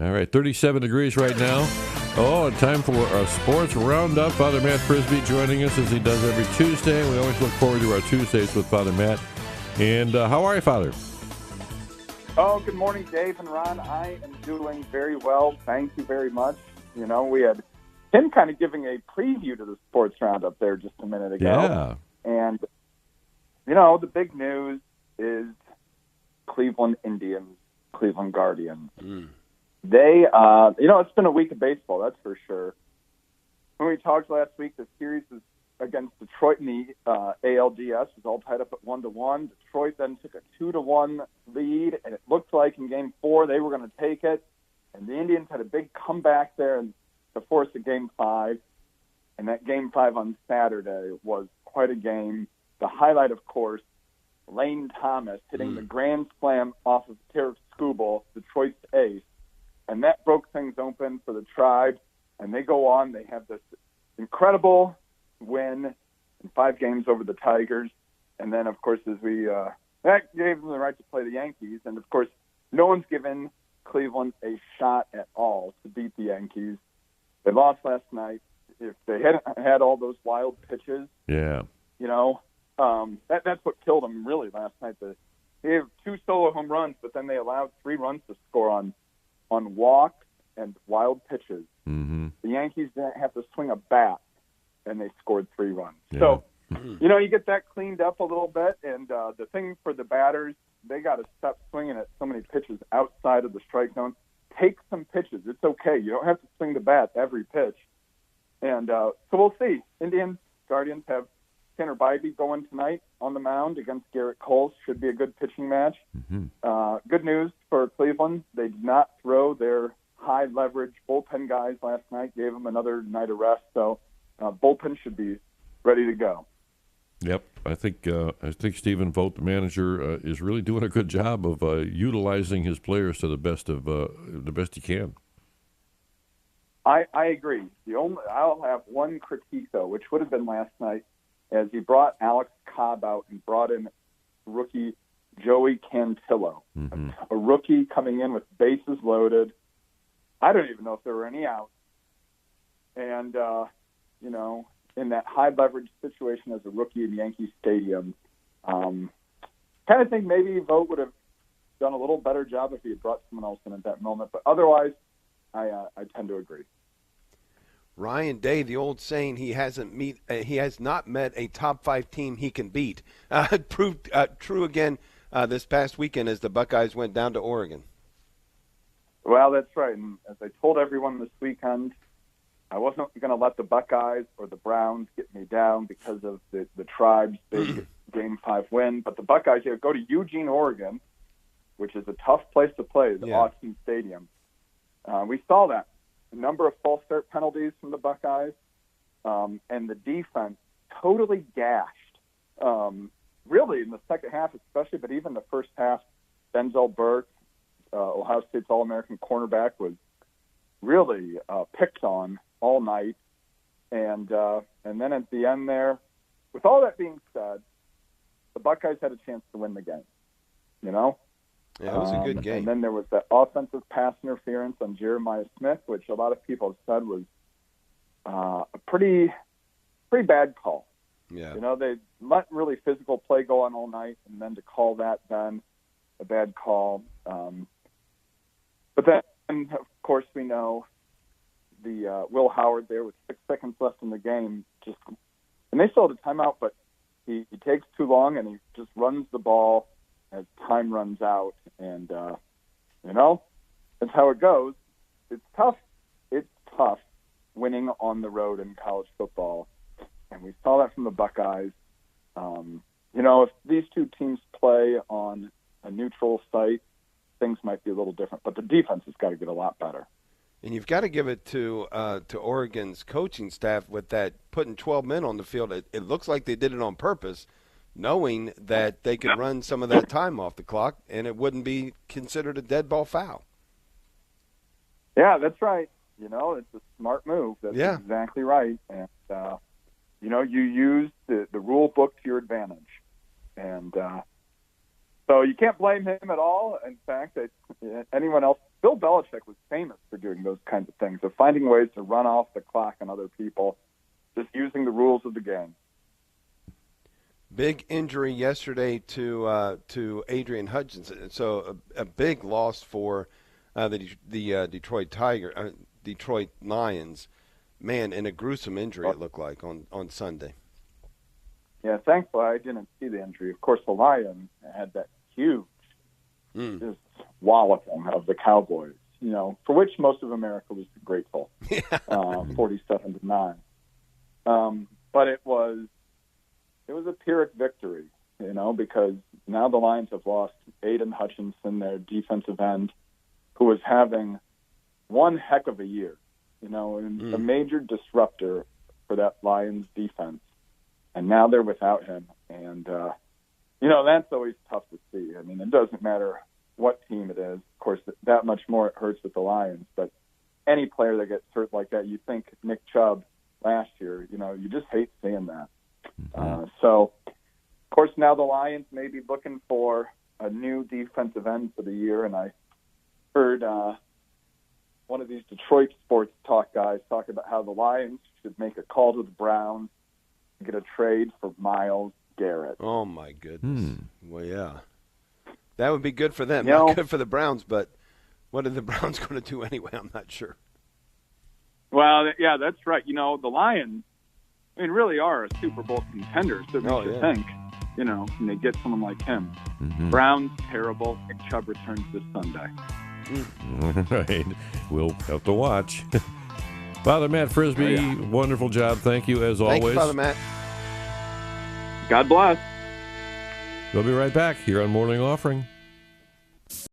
All right, 37 degrees right now. Oh, and time for our sports roundup. Father Matt Frisbee joining us as he does every Tuesday. We always look forward to our Tuesdays with Father Matt. And how are you, Father? Oh, good morning, Dave and Ron. I am doing very well. Thank you very much. You know, we had him kind of giving a preview to the sports roundup there just a minute ago. Yeah. And, you know, the big news is Cleveland Indians, Cleveland Guardians. They, it's been a week of baseball, that's for sure. When we talked last week, the series is against Detroit in the ALDS was all tied up at 1-1. Detroit then took a 2-1 lead, and it looked like in Game 4 they were going to take it. And the Indians had a big comeback there to force a Game 5. And that Game 5 on Saturday was quite a game. The highlight, of course, Lane Thomas hitting the grand slam off of Tarek Skubal, Detroit's ace. And that broke things open for the Tribe. And they go on. They have this incredible win in 5 games over the Tigers. And then, of course, that gave them the right to play the Yankees. And, of course, no one's given Cleveland a shot at all to beat the Yankees. They lost last night. If they hadn't had all those wild pitches, that's what killed them really last night. They have 2 solo home runs, but then they allowed 3 runs to score on walks and wild pitches. Mm-hmm. The Yankees didn't have to swing a bat, and they scored 3 runs. Yeah. So, you get that cleaned up a little bit, and the thing for the batters, they got to stop swinging at so many pitches outside of the strike zone. Take some pitches. It's okay. You don't have to swing the bat every pitch. And so we'll see. Indians, Guardians have Tanner Bybee going tonight on the mound against Garrett Cole. Should be a good pitching match. Mm-hmm. Good news for Cleveland. They did not throw their high-leverage bullpen guys last night, gave them another night of rest. So bullpen should be ready to go. Yep, I think Stephen Vogt, the manager, is really doing a good job of utilizing his players to the best he can. I agree. I'll have one critique though, which would have been last night, as he brought Alex Cobb out and brought in rookie Joey Cantillo, a rookie coming in with bases loaded. I don't even know if there were any outs, and in that high leverage situation as a rookie in Yankee Stadium, kind of think maybe Vogt would have done a little better job if he had brought someone else in at that moment. But otherwise, I tend to agree. Ryan Day, the old saying, he has not met a top 5 team he can beat. Proved true again this past weekend as the Buckeyes went down to Oregon. Well, that's right. And as I told everyone this weekend, I wasn't going to let the Buckeyes or the Browns get me down because of the Tribe's big Game 5 win. But the Buckeyes go to Eugene, Oregon, which is a tough place to play, the Autzen Stadium. We saw that. A number of false start penalties from the Buckeyes, and the defense totally gashed. Really, in the second half especially, but even the first half, Denzel Burke, Ohio State's All-American cornerback, was really picked on all night. And then at the end there, with all that being said, the Buckeyes had a chance to win the game, Yeah, it was a good game. And then there was that offensive pass interference on Jeremiah Smith, which a lot of people have said was a pretty bad call. Yeah. They let really physical play go on all night, and then to call that then a bad call. But then, of course, we know the Will Howard there with 6 seconds left in the game. And they still had a timeout, but he takes too long, and he just runs the ball as time runs out, and that's how it goes. It's tough. It's tough winning on the road in college football, and we saw that from the Buckeyes. If these two teams play on a neutral site, things might be a little different, but the defense has got to get a lot better. And you've got to give it to Oregon's coaching staff with that putting 12 men on the field. It looks like they did it on purpose, knowing that they could run some of that time off the clock and it wouldn't be considered a dead ball foul. Yeah, that's right. It's a smart move. That's exactly right. And, you use the rule book to your advantage. And so you can't blame him at all. In fact, anyone else Bill Belichick was famous for doing those kinds of things, of finding ways to run off the clock on other people, just using the rules of the game. Big injury yesterday to Adrian Hutchinson, so a big loss for the Detroit Lions. Man, and a gruesome injury it looked like on Sunday. Yeah, thankfully I didn't see the injury. Of course, the Lions had that huge just walloping of the Cowboys, for which most of America was grateful, 47-9. But it was a Pyrrhic victory, because now the Lions have lost Aiden Hutchinson, their defensive end, who was having one heck of a year, and a major disruptor for that Lions defense. And now they're without him. And, that's always tough to see. I mean, it doesn't matter what team it is. Of course, that much more it hurts with the Lions. But any player that gets hurt like that, you think Nick Chubb last year, you just hate seeing that. So, of course, now the Lions may be looking for a new defensive end for the year. And I heard one of these Detroit sports talk guys talk about how the Lions should make a call to the Browns to get a trade for Myles Garrett. Oh, my goodness. Well, yeah. That would be good for them. Not good for the Browns, but what are the Browns going to do anyway? I'm not sure. Well, yeah, that's right. The Lions, really are a Super Bowl contender, so you should think, and they get someone like him. Browns, terrible. Nick Chubb returns this Sunday. Right. We'll have to watch. Father Matt Frisbee, wonderful job. Thank you, as always. Thank you, Father Matt. God bless. We'll be right back here on Morning Offering.